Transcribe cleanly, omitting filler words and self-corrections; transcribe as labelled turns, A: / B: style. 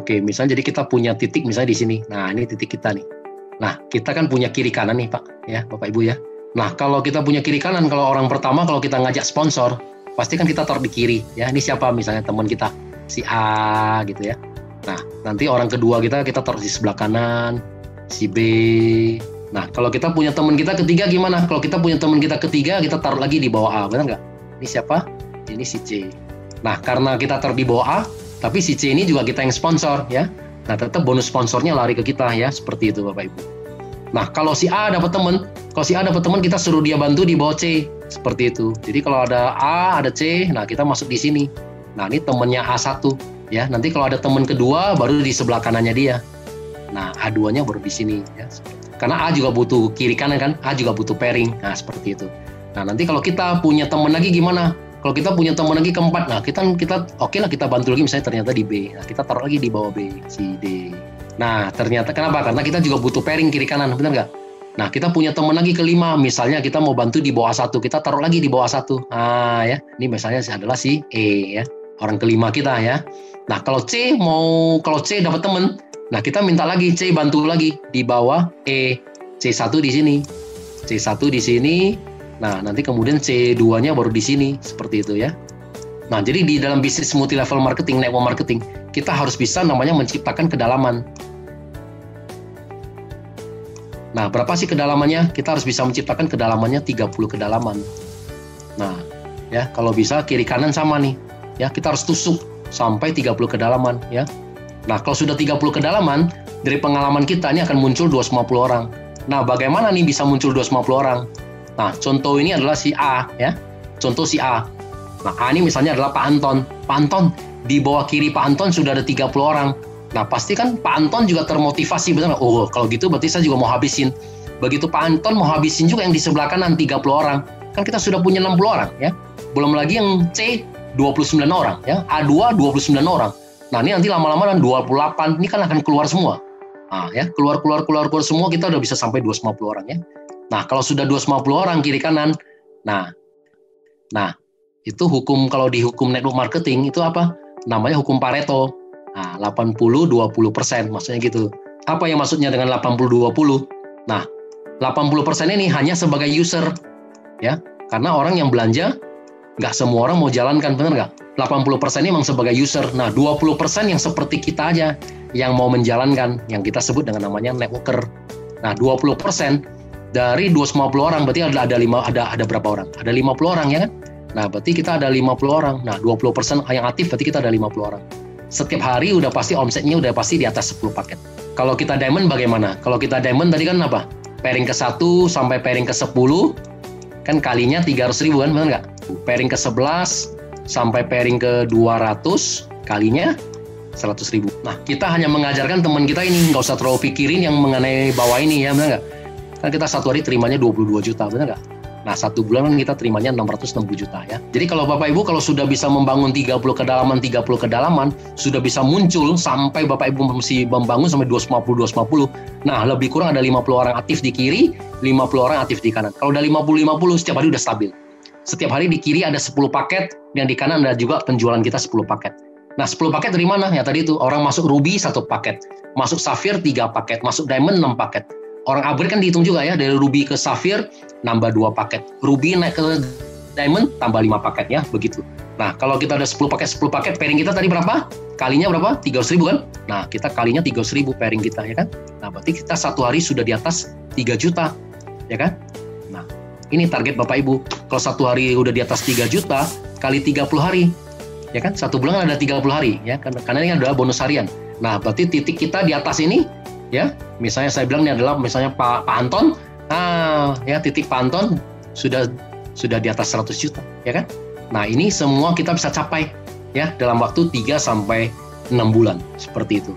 A: Oke, misalnya jadi kita punya titik misalnya di sini. Nah, ini titik kita nih. Nah, kita kan punya kiri kanan nih, Pak, ya, Bapak Ibu ya. Nah, kalau kita punya kiri kanan, kalau orang pertama kalau kita ngajak sponsor, pasti kan kita taruh di kiri, ya. Ini siapa misalnya teman kita, si A gitu ya. Nah, nanti orang kedua kita taruh di sebelah kanan, si B. Nah, kalau kita punya teman kita ketiga gimana? Kalau kita punya teman kita ketiga, kita taruh lagi di bawah A, benar nggak? Ini siapa? Ini si C. Nah, karena kita taruh di bawah A, tapi si C ini juga kita yang sponsor, ya. Nah, tetap bonus sponsornya lari ke kita, ya. Seperti itu, Bapak Ibu. Nah, kalau si A dapat teman, kita suruh dia bantu di bawah C. Seperti itu. Jadi, kalau ada A, ada C, nah kita masuk di sini. Nah, ini temannya A1, ya. Nanti kalau ada teman kedua, baru di sebelah kanannya dia. Nah, A2-nya baru di sini, ya. Karena A juga butuh kiri kanan kan, A juga butuh pairing. Nah, seperti itu. Nah, nanti kalau kita punya teman lagi gimana? Kalau kita punya teman lagi keempat, nah kita oke lah kita bantu lagi misalnya ternyata di B. Nah, kita taruh lagi di bawah B, si D. Nah, ternyata kenapa? Karena kita juga butuh pairing kiri kanan, benar nggak? Nah, kita punya teman lagi kelima, misalnya kita mau bantu di bawah A1, kita taruh lagi di bawah A1. Nah, ya. Ini misalnya adalah si E, ya. Orang kelima kita, ya. Nah, kalau C dapat teman, nah kita minta lagi C bantu lagi di bawah E. C1 di sini. C1 di sini. Nah, nanti kemudian C2-nya baru di sini, seperti itu ya. Nah, jadi di dalam bisnis multi-level marketing, network marketing, kita harus bisa namanya menciptakan kedalaman. Nah, berapa sih kedalamannya? Kita harus bisa menciptakan kedalamannya 30 kedalaman. Nah, ya, kalau bisa kiri kanan sama nih. Ya, kita harus tusuk sampai 30 kedalaman, ya. Nah, kalau sudah 30 kedalaman, dari pengalaman kita ini akan muncul 250 orang. Nah, bagaimana nih bisa muncul 250 orang? Nah, contoh ini adalah si A, ya. Contoh si A. Nah, A ini misalnya adalah Pak Anton. Pak Anton, di bawah kiri Pak Anton sudah ada 30 orang. Nah, pasti kan Pak Anton juga termotivasi, benar nggak? Oh, kalau gitu berarti saya juga mau habisin. Begitu Pak Anton mau habisin juga yang di sebelah kanan 30 orang. Kan kita sudah punya 60 orang, ya. Belum lagi yang C, 29 orang, ya. A2, 29 orang. Nah, ini nanti lama-lama 28, ini kan akan keluar semua. Nah, ya, keluar semua, kita udah bisa sampai 250 orang, ya. Nah, kalau sudah 250 orang kiri kanan, nah, itu hukum, kalau di hukum network marketing itu apa? Namanya hukum Pareto. Nah, 80-20%, maksudnya gitu. Apa yang maksudnya dengan 80-20? Nah, 80% ini hanya sebagai user, ya, karena orang yang belanja, nggak semua orang mau jalankan, benar nggak? 80% ini memang sebagai user. Nah, 20% yang seperti kita aja, yang mau menjalankan, yang kita sebut dengan namanya networker. Nah, 20% dari 250 orang, berarti ada berapa orang? Ada 50 orang, ya kan? Nah, berarti kita ada 50 orang. Nah, 20% yang aktif, berarti kita ada 50 orang. Setiap hari udah pasti omsetnya udah pasti di atas 10 paket. Kalau kita diamond bagaimana? Kalau kita diamond tadi kan apa? Pairing ke 1 sampai pairing ke 10, kan kalinya 300.000 kan, benar nggak? Pairing ke 11 sampai pairing ke 200, kalinya 100.000. Nah, kita hanya mengajarkan teman kita ini, nggak usah terlalu pikirin yang mengenai bawah ini, ya, benar nggak? Kan kita satu hari terimanya 22 juta, benar nggak? Nah, satu bulan kan kita terimanya 660 juta, ya. Jadi kalau Bapak Ibu kalau sudah bisa membangun 30 kedalaman, sudah bisa muncul sampai Bapak Ibu mesti membangun sampai 250. Nah, lebih kurang ada 50 orang aktif di kiri, 50 orang aktif di kanan. Kalau udah 50 setiap hari udah stabil. Setiap hari di kiri ada 10 paket, dan di kanan ada juga penjualan kita 10 paket. Nah, 10 paket dari mana? Ya tadi itu, orang masuk Ruby 1 paket, masuk Sapphire 3 paket, masuk Diamond 6 paket. Orang upgrade kan dihitung juga, ya, dari Ruby ke Sapphire nambah 2 paket, Ruby naik ke Diamond tambah 5 paket, ya, begitu. Nah, kalau kita ada 10 paket, pairing kita tadi berapa? Kalinya berapa? 300.000 kan? Nah, kita kalinya 300.000 pairing kita, ya kan? Nah, berarti kita satu hari sudah di atas 3 juta, ya kan? Nah, ini target Bapak Ibu. Kalau satu hari udah di atas 3 juta, kali 30 hari, ya kan? Satu bulan ada 30 hari, ya, karena ini adalah bonus harian. Nah, berarti titik kita di atas ini, ya, misalnya saya bilang ini adalah misalnya Pak Anton, nah, ya, titik Pak Anton sudah di atas 100 juta, ya kan? Nah, ini semua kita bisa capai, ya, dalam waktu 3 sampai 6 bulan, seperti itu.